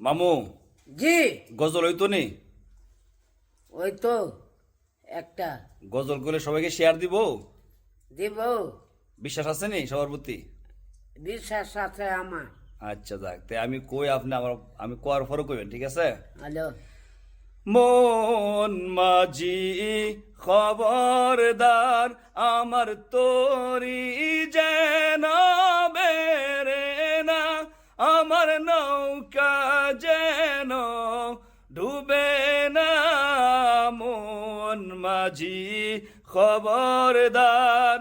মামু জি গজল হইতো নি? ওই তো একটা গজল করে সবাইকে শেয়ার দিব। দিব। বিশ্বাস আছে নি সবার প্রতি? বিশ্বাস আছে আমার। আচ্ছা যাক, তাই আমি কই, আপনি আমি কোয়ার পরে কইবেন, ঠিক আছে? হ্যালো। মন মাঝি খবরদার, আমার তোরি যেন বেরে না, আমার নৌকা যেন ডুবে না। মন মাঝি খবরদার।